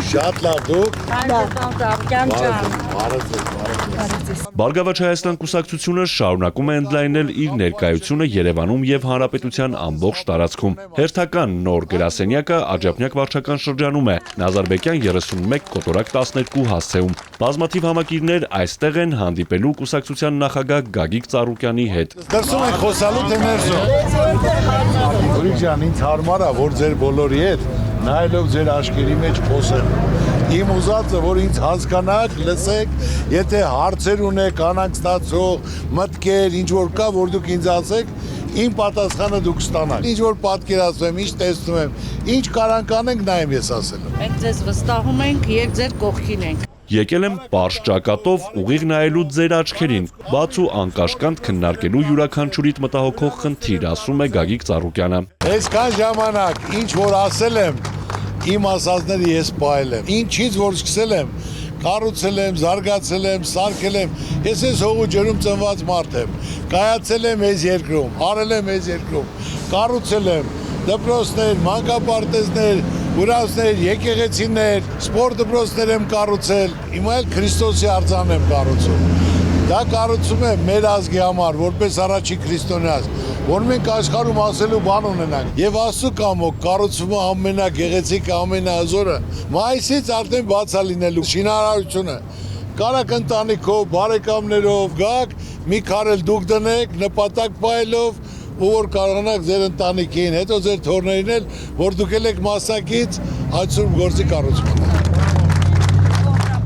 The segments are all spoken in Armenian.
Շատ լավ դուք։ Բարգավաճ Հայաստան կուսակցությունը շարունակում է ընդլայնել իր ներկայությունը Երևանում եւ Հանրապետության ամբողջ տարածքում։ Հերթական նոր գրասենյակը Աջափնյակ վարչական շրջանում է, Նազարբեկյան 31 կոտորակ 12 հասցեում։ Բազմաթիվ համակիրներ այստեղ են հանդիպելու կուսակցության նախագահ Գագիկ Ծառուկյանի հետ։ Դրսում են խոսալու թե ներսում։ Ուրիշ ջան, ինձ հարմար է, որ ձեր բոլորի հետ նայելով ձեր աչքերի մեջ խոսեմ։ Իմ ուզածը, որ ինձ հասկանաք, լսեք, եթե հարցեր ունեք, անանք ստացող, մտքեր, ինչ որ կա, որ դուք ինձ ասեք, իմ պատասխանը դուք ստանաք։ Ինչ որ պատկերացնում եմ, ինչ տեսնում եմ, ինչ կարանք անենք, նա եմ ես ասելու։ Մենք ձեզ վստահում ենք եւ ձեր կողքին ենք։ Եկել եմ պարզ ճակատով ուղիղ նայելու ձեր աչքերին, բաց ու անկաշկանդ քննարկելու յուրաքանչյուրիդ մտահոգող խնդիր, ասում է Գագիկ Ծառուկյանը։ Այսքան ժամանակ, ինչ որ ասել եմ, իմ ասածները ես պահել եմ։ Ինչից որ սկսել եմ, կառուցել եմ, զարգացել եմ, սարքել եմ, ես այս հողու ջրում ծնված մարդ եմ, կայացել եմ այս երկրում, արել եմ այս երկրում, կառուցել եմ դպրոցներ, մանկապարտեզներ, ուրացներ, եկեղեցիներ, սպորտ դպրոցներ եմ կառուցել, հիմա էլ Քրիստոսի արձան եմ կառուցում։ Դա կառուցում եմ մեր ազգի համար, որպես առաջի քրիստոնյաց, որ մենք աշխարհում ասելու բան ունենանք։ Եվ Աստծո կամոք կառուցումը ամենագեղեցիկ, ամենահզորը մայիսից արդեն բաց է լինելու շինարարությունը։ Կարակ ընտանիքով, բարեկամներով գաք, մի քարել դուք դնեք, նպատակ պայելով, ու որ կարողանաք ձեր ընտանիքին, հետո ձեր թորներին էլ, որ դուք եք մասնակից այսօր գործի կառուցմանը։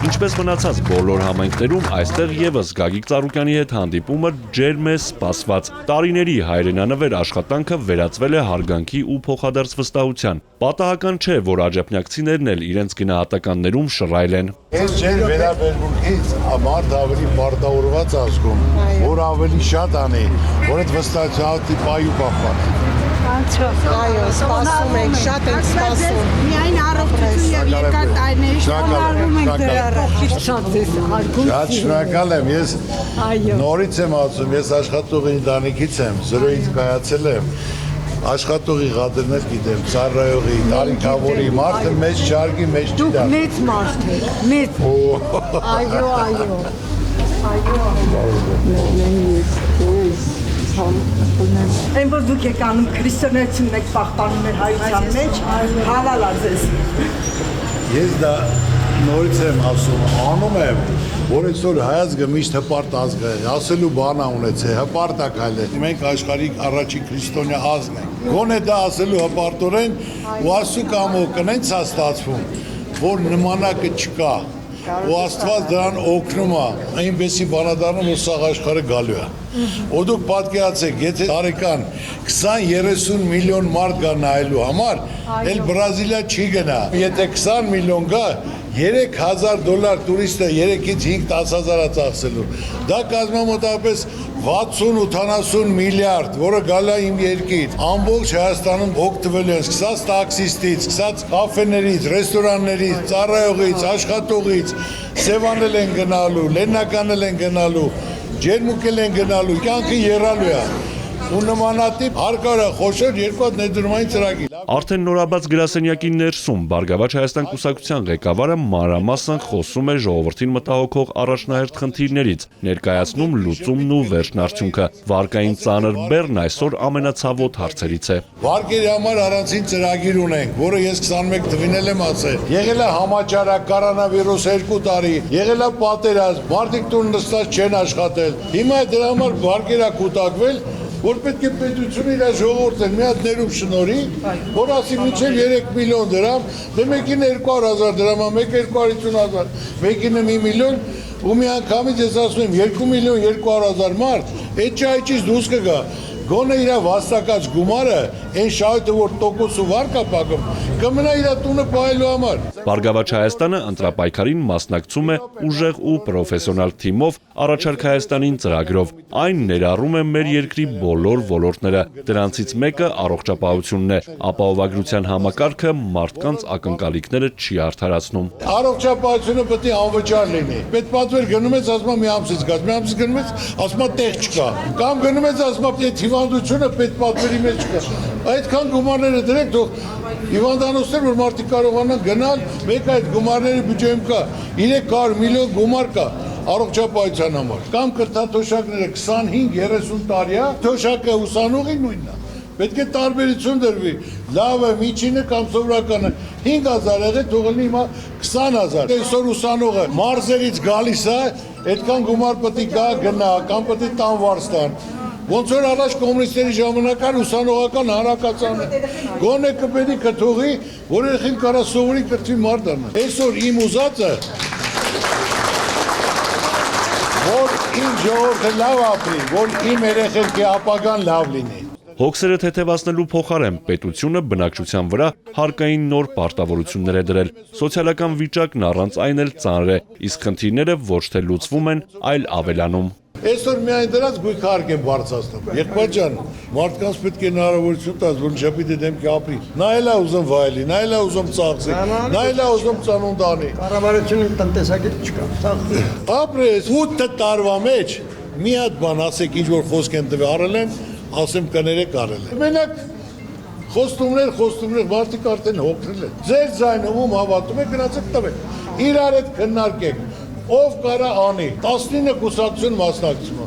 Ինչպես մնացած բոլոր համայնքներում, այստեղ եւս Գագիկ Ծառուկյանի հետ հանդիպումը ջերմ է սպասված։ Տարիների հայրենանվեր աշխատանքը վերածվել է հարգանքի ու փոխադարձ վստահության։ Պատահական չէ, որ աջափնյակցիներն էլ իրենց գնահատականներում շռայլ են։ Այս ջեր վերաբերմունքից մարդ ավելի պարտավորված ազգում, որ ավելի շատ անի, որ այդ վստահությունը պայու պահպան։ Այո, սպասում ենք, շատ ենք սպասում։ Միայն առողջություն եւ երկար տարիների շնորհավորում ենք դեր առաջ։ Շատ ձեզ հարգում։ Շատ շնորհակալ եմ, ես նորից եմ ասում, ես աշխատողի ընտանիքից եմ, զրոյից կայացել եմ, աշխատողի ղադրներ գիտեմ, ծառայողի, տարիքավորի, մարդը մեծ չարգի, մեծ չի Դուք դառնա։ մեծ մարդ եք, մեծ։ Այո, այո։ Այն որ դուք եք անում քրիստոնեությունն եք պահպանում մեր հայության մեջ, հավալա ձեզ։ Ես դա նորից եմ ասում, անում եմ, որ այսօր հայազգը միշտ հպարտ ազգ է, ասելու բան է ունեցել, հպարտակալ է։ Մենք աշխարհի առաջի քրիստոնյա ազգն ենք։ Գոնե դա ասելու հպարտորեն ու Աստծո կամոք կնենց է ստացվում, որ նմանակը չկա։ Ու Աստված դրան օգնում է, այնպեսի բանադառնում, որ սաղ աշխարհը գալու է։ Ու դուք պատկերացեք, եթե տարեկան 20-30 միլիոն մարդ գա նայելու համար, էլ Բրազիլիա չի գնա։ Եթե 20 միլիոն գա, $3,000 տուրիստը 3-ից 5-10 հազար է ծախսելու։ Դա կազմամոտավորապես 60-80 միլիարդ, որը գալա իմ երկիր։ Ամբողջ Հայաստանում օգտվելու են, սկսած տաքսիստից, սկսած կաֆեներից, ռեստորաններից, ծառայողից, աշխատողից, Սևանել են գնալու, Լեննականել են գնալու, ջերմուկել են գնալու, կյանքը եռալու է։ Ու նմանատիպ հարկարը խոշոր երկու հատ ներդրումային ծրագիր։ Արդեն նորաբաց գրասենյակի ներսում Բարգավաճ Հայաստան կուսակցության ղեկավարը մանրամասն խոսում է ժողովրդին մտահոգող առաջնահերթ խնդիրներից, ներկայացնում լուծումն ու վերջնարդյունքը։ Վարկային ծանր բեռն այսօր ամենացավոտ հարցերից է։ Վարկերի համար առանցին ծրագիր ունենք, որը ես 21 թվին եմ ասել։ Եղել է համաճարակ, կորոնավիրուս 2 տարի, եղել է պատերազմ, մարդիկ տուն նստած չեն աշխատել։ Հիմա դրա համար վարկեր է կուտակվել, որ պետք է պետությունը իր ժողովրդին մի հատ ներում շնորհի, որ ասի մինչև 3 միլիոն դրամ, դե մեկին 200,000 դրամ, մեկը 250,000, մեկին 1 միլիոն, ու մի անգամից ես ասում եմ 2 միլիոն 200,000 մարդ, այդ ճայճից դուրս կգա, գոնե իր վաստակած գումարը, այն շահույթը, որ տոկոսու վարկ է պակում, կմնա իր տունը պահելու համար։ Բարգավաճ Հայաստանը ընտրապայքարին մասնակցում է ուժեղ ու պրոֆեսիոնալ թիմով Առաջարկ Հայաստանին ծրագրով։ Այն ներառում է մեր երկրի բոլոր ոլորտները, դրանցից մեկը առողջապահությունն է։ Ապահովագրության համակարգը մարդկանց ակնկալիքները չի արդարացնում։ Առողջապահությունը պետք է անվճար լինի։ Պետպատվեր գնում ես, ասում մի ամսից գաց, մի ամսից գնում ես, ասում տեղ չկա։ Կամ գնում ես, ասում թիվան հիվանդությունը պետ պատվերի մեջ կա։ Այդքան գումարները դրեք, թող հիվանդանոցներ, որ մարդիկ կարողանան գնալ, մեկ այդ գումարների բյուջեում կա 300 միլիոն գումար կա առողջապահության համար։ Կամ կրթաթոշակները 25-30 տարի է, թոշակը ուսանողի նույնն է։ Պետք է տարբերություն դրվի, լավը, միջինը կամ սովորականը 5000 եղել, թող լինի հիմա 20000։ Այսօր ուսանողը մարզերից գալիս է, այդքան գումար պետք է գա գնա, կամ պետք է տան վարստան։ Ոնց որ առաջ կոմունիստների ժամանական ուսանողական հանրակացանը գոնե կպետք է կթողի, որ երեխին կարա սովորի կրթվի մարդ դառնա։ Այսօր իմ ուզածը որ իմ ժողովուրդը լավ ապրի, որ իմ երեխեքի ապագան լավ լինի։ Հոգսերը թեթևացնելու փոխարեն պետությունը բնակչության վրա հարկային նոր պարտավորություններ է դրել։ Սոցիալական վիճակն առանց այն էլ ծանր է, իսկ խնդիրները ոչ թե լուծվում են, այլ ավելանում։ Այսօր միայն դրանց գույքարկ են բարձրացնում։ Եղբայր ջան, մարդկանց պետք է հնարավորություն տաս, որ շփիթի դեմքի ապրի։ Նա էլ է ուզում վայելի, նա էլ է ուզում ծախսի, նա էլ է ուզում ծանոթ անի։ Կառավարությունը տնտեսագետ չկա։ Ապրես 8 տարվա մեջ մի հատ բան ասեք, ինչ որ խոսք են տվել, արել են, ասեմ կներեք արել են։ Մենակ խոստումներ, մարդիկ արդեն հոգնել են։ Ձեր ձայնը ում հավատում եք, գնացեք տվեք։ Իրար հետ քննարկեք։ Ով կարա անի 19 կուսակցություն մասնակցում։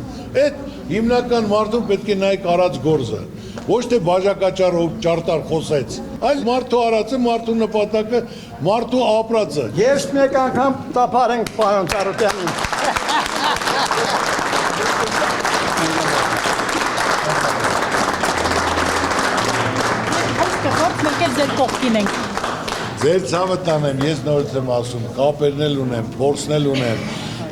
Այդ հիմնական մարդուն պետք է նայեք արած գործը։ Ոչ թե բաժակաճառով ճարտար խոսեց, այլ մարդու արածը, մարդու նպատակը, մարդու ապրածը։ Ես մեկ անգամ տապարենք պարոն Ծառուկյանին։ Ձեր ցավը տանեմ, ես նորից եմ ասում, կապերն էլ ունեմ, փորձն էլ ունեմ։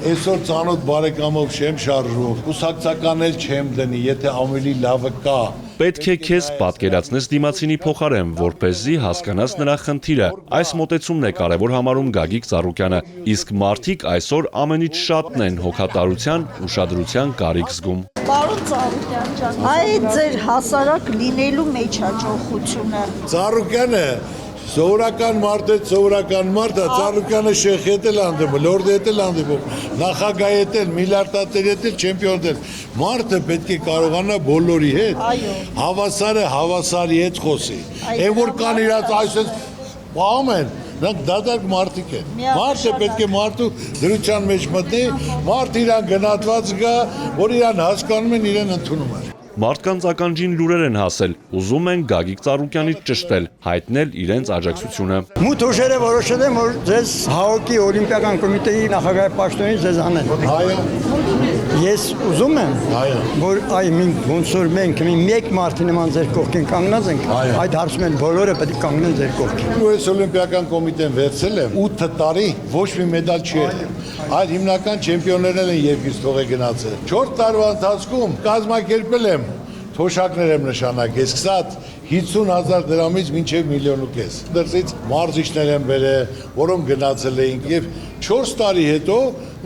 Այսօր ծանոթ բարեկամով չեմ շարժվում, կուսակցական էլ չեմ դնի, եթե ավելի լավը կա։ Պետք է քեզ պատկերացնես դիմացինի փոխարեն, որպեսզի հասկանաս նրա խնդիրը։ Այս մոտեցումն է կարևոր համարում Գագիկ Ծառուկյանը, իսկ մարդիկ այսօր ամենից շատն են հոգատարության, ուշադրության կարիք զգում։ Պարոն Ծառուկյան ջան, այդ ձեր հասարակ լինելու մեջ հաջողությունը։ Ծառուկյանը սովորական մարդ է, Ծառուկյանը շեխի հետ էլ հանդիպում, լորդի հետ էլ հանդիպում, նախագահի հետ էլ, միլիարդատերի հետ էլ, չեմպիոն էլ։ Մարդը պետք է կարողանա բոլորի հետ, հավասարը հավասարի հետ խոսի։ Այն որ կան իրաց այսպես պահում են, նրանք դատարկ մարդիկ են։ Մարդը պետք է մարդու դրության մեջ մտնի, մարդ իրան գնահատված գա, որ իրան հասկանում են, իրեն ընդունում են։ Մարդկանց ականջին լուրեր են հասել, ուզում են Գագիկ Ծառուկյանից ճշտել, հայտնել իրենց աջակցությունը։ Մութ ուժերը որոշել են, որ ձեզ ՀԱՕԿ-ի Օլիմպիական կոմիտեի նախագահի պաշտոնից ձեզ անեն։ Այո։ Ես ուզում եմ, Այո։ որ ոնց որ մենք մեկ մարդի նման ձեր կողքին կանգնած ենք, այդ հարցում են բոլորը պետք է կանգնեն ձեր կողքին։ Ես Օլիմպիական կոմիտեն վերցել եմ 8 տարի ոչ մի մեդալ չի եղել, այլ հիմնական չեմպիոններն են երկրից թողե գնացել։ 4 տարվա ընթացքում կազմակերպել եմ թոշակներ եմ նշանակել, սկսած 50,000 դրամից մինչև 1,5 միլիոն։ Դրսից մարզիչներ են բերել, որոնք գնացել էինք եւ 4 տարի հետո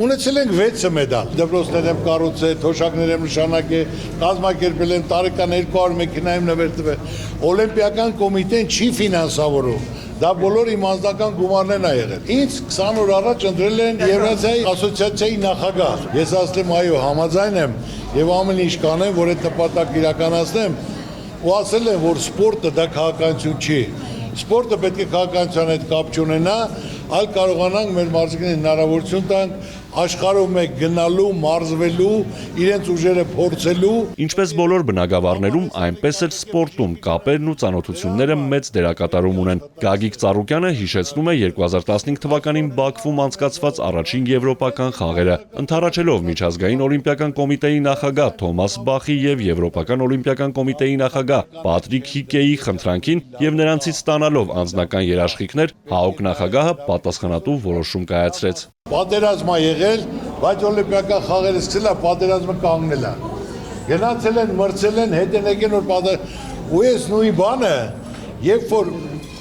ունեցել ենք 6 մեդալ։ Դպրոցներ եմ կառուցել, թոշակներ եմ նշանակել, կազմակերպել եմ տարեկան 200 մեքենա եմ նվեր տվել։ Օլիմպիական կոմիտեն չի ֆինանսավորում։ Դա բոլոր իմ անձնական գումարներն է եղել։ Ինձ 20 օր առաջ ընտրել են Եվրասիայի ասոցիացիայի նախագահ։ Ես ասեմ, այո, համաձայն եմ եւ ամեն ինչ կանեմ, որ այդ նպատակը իրականացնեմ, ու ասել եմ, որ սպորտը դա քաղաքականություն չի։ Սպորտը պետք է քաղաքականության հետ կապ չունենա, այլ կարողանանք մեր մարզիկներին հնարավորություն տանք աշխարհում մեկ գնալու, մարզվելու, իրենց ուժերը փորձելու։ Ինչպես բոլոր բնագավառներում, այնպես էլ սպորտում կապերն ու ծանոթությունները մեծ դերակատարում ունեն։ Գագիկ Ծառուկյանը հիշեցնում է 2015 թվականին Բաքվում անցկացված առաջին եվրոպական խաղերը, ընդառաջելով միջազգային օլիմպիական կոմիտեի նախագահ Թոմաս Բախի եւ Եվրոպական օլիմպիական կոմիտեի նախագահ Պատրիկ Հիկեի խնդրանքին եւ նրանցից ստանալով անձնական երաշխիքներ, ՀԱՕԿ նախագահը պատասխանատու որոշում կայացրեց։ Պատերազմ է եղել, բայց օլիմպիական խաղերը սկսել է, պատերազմը կանգնել է։ Գնացել են, մրցել են, հետ են եկել որ ու ես նույն բանը, երբ որ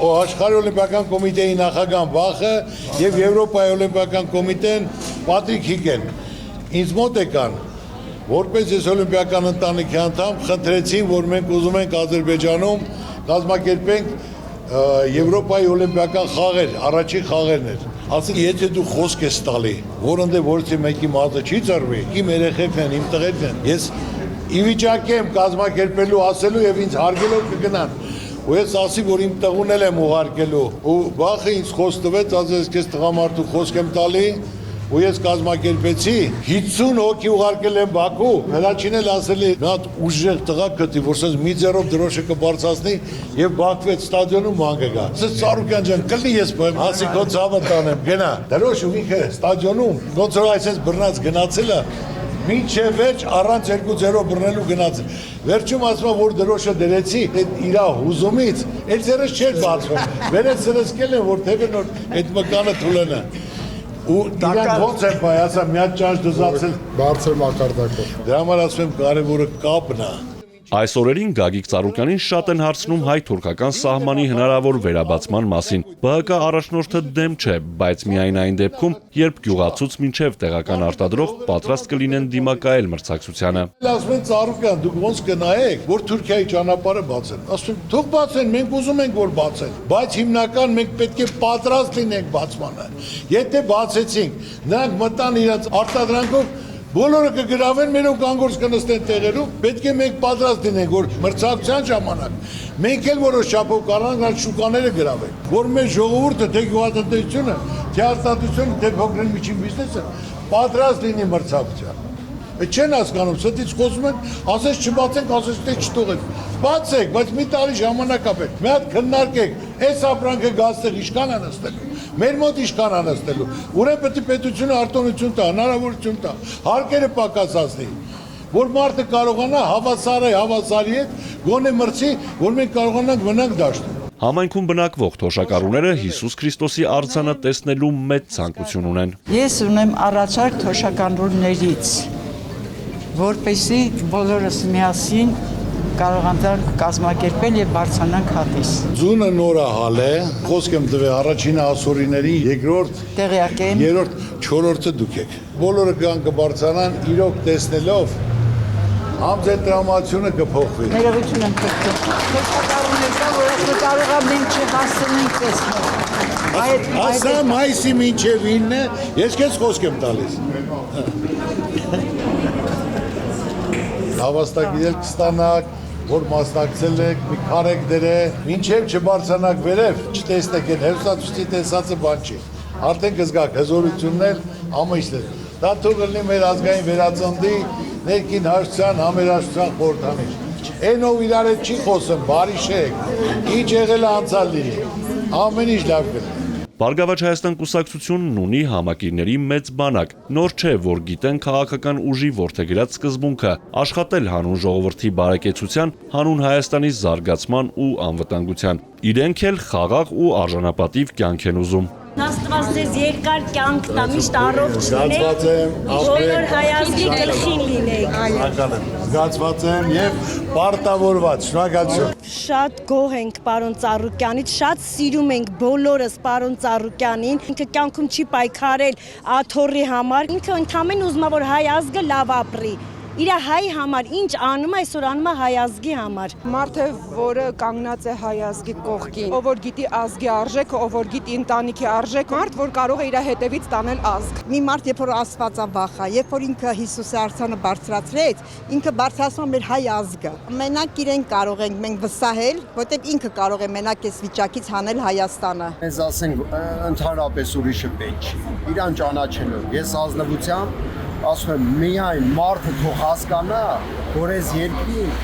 աշխարհի օլիմպիական կոմիտեի նախագահ Բախը եւ Եվրոպայի օլիմպիական կոմիտեն Պատրիկ Հիկեն ինձ մոտ եկան, որպես ես օլիմպիական ընտանիքի անդամ, խնդրեցին, որ մենք ուզում ենք Ադրբեջանում կազմակերպենք Եվրոպայի օլիմպիական խաղեր, առաջին խաղերն էր։ Ասել, եթե դու խոսք ես տալի, որոնց որից մեկի մազը չի ծռվի, իմ երեխեքն են, իմ տղերքն են, ես ի վիճակի եմ կազմակերպելու, ասելու եւ ինձ հարգելով կգնան։ Ու ես ասի, որ իմ տղուն եմ ուղարկելու։ Ու վախը ինձ խոսք տվեց, ասես քեզ տղամարդու խոսք եմ տալի, ու ես կազմակերպեցի 50 հոգի ուղարկել եմ Բաքու, հրաչին էլ ասելի նա ուժեղ տղա գտի, որ ասես մի ձեռով դրոշը կբարձրացնի եւ Բաքվեց ստադիոնում ման կգա։ Ասես Սարուկյան ջան, կլի ես բեմ, ասի քո ցավը տանեմ, գնա։ Դրոշը ինքը ստադիոնում, ոնց որ այսպես բռնած գնացելը մինչև վերջ առանց 2-0 բռնելու գնաց։ Վերջում ասում որ դրոշը դրեցի, այդ իր հուզումից, այդ ձեռս չէր բացվում։ Վերեց սրսկել են, որ թեպը նոր այդ մկանը թուլենը։ Ու դրանք ոնց են բայ, ասա մի հատ ճաշ դզացել բարձր մակարդակով։ Դրա համար ասում եմ կարևորը կապն է։ Այս օրերին Գագիկ Ծառուկյանին շատ են հարցնում հայ-թուրքական սահմանի հնարավոր վերաբացման մասին։ ԲՀԿ առաջնորդը դեմ չէ, բայց միայն այն դեպքում, երբ գյուղացուց մինչև տեղական արտադրող պատրաստ կլինեն դիմակայել մրցակցությանը։ Ասում են Ծառուկյան, դուք ոնց կնայեք, որ Թուրքիայի ճանապարհը բացեն։ Ասում թող բացեն, մենք ուզում ենք որ բացեն, բայց հիմնական մենք պետք է պատրաստ լինենք բացմանը։ Եթե բացեցինք, նրանք մտան իրաց արտադրանքով բոլորը կգրավեն, մերոք անգործ կնստեն տեղերում, պետք է մենք պատրաստ լինենք, որ մրցակցության ժամանակ մենք էլ որոշ չափով կարողանանք այդ շուկաները գրավենք, որ մեր ժողովուրդը, թե գյուղատնտեսությունը, թե արտադրությունը, թե փոքր միջին բիզնեսը պատրաստ լինի մրցակցության։ Չեն հասկանում, ստից խոսում են, ասես չբացենք, ասես թե չթողենք։ Բացեք, բայց մի տարի ժամանակ ապեք։ Մի հատ քննարկեք, այս ապրանքը գազտեղ ինչքան է նստելու։ Մեր մոտ ինչքան է նստելու։ Ուրեմն պետք է պետությունը արտոնություն տա, հնարավորություն տա, հարկերը պակասացնի, որ մարդը կարողանա հավասարի հետ գոնե մրցի, որ մենք կարողանանք մնանք դաշտում։ Համայնքում բնակվող թոշակառուները Հիսուս Քրիստոսի արձանը տեսնելու մեծ ցանկություն ունեն։ Ես ունեմ առաջարկ թոշակառուներից, որպեսզի բոլորս միասին կարողանանք կազմակերպել եւ բարձրանանք հատիս։ Ձունը նորահալ է, խոսք եմ տվել առաջին ասորիների, երկրորդ, Տեղյակ եմ։ երրորդ, չորրորդը դուք եք։ Բոլորը կան կբարձրանան իրոք տեսնելով, համձե տրամադրությունը կփոխվի։ Ներողություն եմ խնդրում։ Թոշակառուներ կա, որ ասում կարող է մենք չհասցնենք տեսնել։ Ասա մայիսի մինչև 9-ը, ես քեզ խոսք եմ տալիս։ Հավաստագիրել կստանաք, որ մասնակցել եք, մի քարեք դրե, մինչև չբարձրանաք վերև, չտեսնեք են, հերոսացուցի տեսածը բան չի։ Արդեն կզգաք հզորություններ, ամիշներ։ Դա թող լինի մեր ազգային վերածննդի ներքին հաշտության, համերաշխության խորհրդանիշ։ Այն ով իրար հետ չի խոսում, բարի շեք, ինչ եղել է անցյալ լինի, ամեն ինչ լավ կլինի։ Բարգավաճ Հայաստան կուսակցությունն ունի համակիրների մեծ բանակ։ Նոր չէ, որ գիտեն քաղաքական ուժի որդեգրած սկզբունքը՝ աշխատել հանուն ժողովրդի բարեկեցության, հանուն Հայաստանի զարգացման ու անվտանգության։ Իրենք էլ խաղաղ ու արժանապատիվ կյանք են ուզում։ Աստված ձեզ երկար կյանք տա, միշտ առողջ Զգացված եմ, բոլոր հայազգի գլխին լինեք։ Զգացված եմ եւ պարտավորված, շնորհակալություն։ Շատ գոհ ենք պարոն Ծառուկյանից, շատ սիրում ենք բոլորս պարոն Ծառուկյանին։ Ինքը կյանքում չի պայքարել աթոռի համար, ինքը ընդհանրեն ուզում է որ հայ ազգը լավ ապրի։ Իր հայ համար ինչ անում է, այսօր անում է հայ ազգի համար։ Մարդը, որը կանգնած է հայ ազգի կողքին, ով որ գիտի ազգի արժեքը, ով որ գիտի ընտանիքի արժեքը, մարդ, որ կարող է իր հետևից տանել ազգ։ Մի մարդ, երբ որ Աստվածավախ է, երբ որ ինքը Հիսուսի արձանը բարձրացրեց, ինքը բարձրացնում է մեր հայ ազգը։ Մենակ իրեն կարող ենք մենք վստահել, որտեղ ինքը կարող է մենակ այս վիճակից հանել Հայաստանը։ Ես ասենք ընդհանրապես ուրիշը պետք չի։ Իրան ճանաչելով, ես ազնվությամբ ասում եմ միայն մարդը թող հասկանա, որ այս երկրին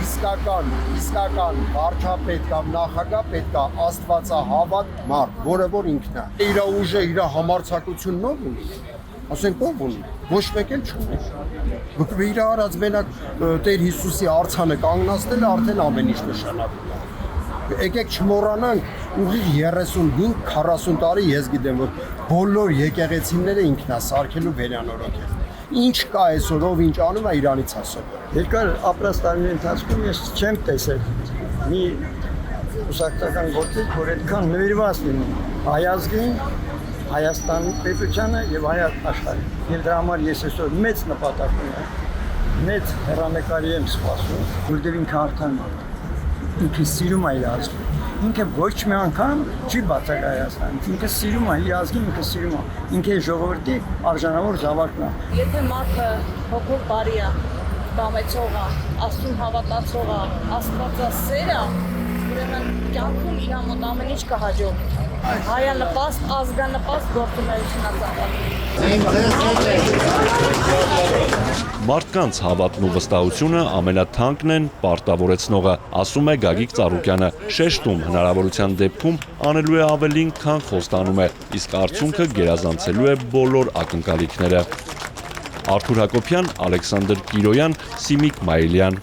իսկական վարչապետ կամ նախագահ պետք է աստվածահավատ մարդ, որը որ ինքն է։ Իր ուժը, իր համարձակությունն ով ունի։ Ասենք ով ունի։ Ոչ մեկ էլ չունի։ Որ իր արած մենակ Տեր Հիսուսի արձանը կանգնացնելը արդեն ամեն ինչ նշանակում է։ Եկեք չմոռանանք, ուղիղ 35-40 տարի ես գիտեմ, որ բոլոր եկեղեցիները ինքն է սարքելու վերանորոգել։ Ինչ կա այսօր, ով ինչ անում է իրանից ասում։ Երկար ապրած տարիների ընթացքում ես չեմ տեսել մի ուսակցական գործիք, որ այդքան նվիրված լինի հայ ազգին, Հայաստանի պետությանը եւ հայ աշխարհին։ Եվ դրա համար ես այսօր մեծ նպատակ ունեմ, մեծ հեռանկարի եմ սպասում, որտեղ ինքը արդեն ինքը սիրում է իր ազգին։ Ինքը ոչ մի անգամ չի բացակայ Հայաստանից։ Ինքը սիրում է իր ազգին, ինքը սիրում է։ Ինքը ժողովրդի արժանավոր զավակն է։ Եթե մարդը հոգով բարի է, բամեցողը, Աստծուն հավատացողը, Աստվածասերը, ուրեմն կյանքում իր մոտ ամեն ինչ կհաջողի։ Հայանպաստ, ազգանպաստ գործունեություն Մարդկանց հավատն ու վստահությունը ամենաթանկն են պարտավորեցնողը, ասում է Գագիկ Ծառուկյանը, շեշտում հնարավորության դեպքում անելու է ավելին, քան խոստանում է, իսկ արդյունքը գերազանցելու է բոլոր ակնկալիքները։ Արթուր Հակոբյան, Ալեքսանդր Կիրոյան, Սիմիկ Մայիլյան։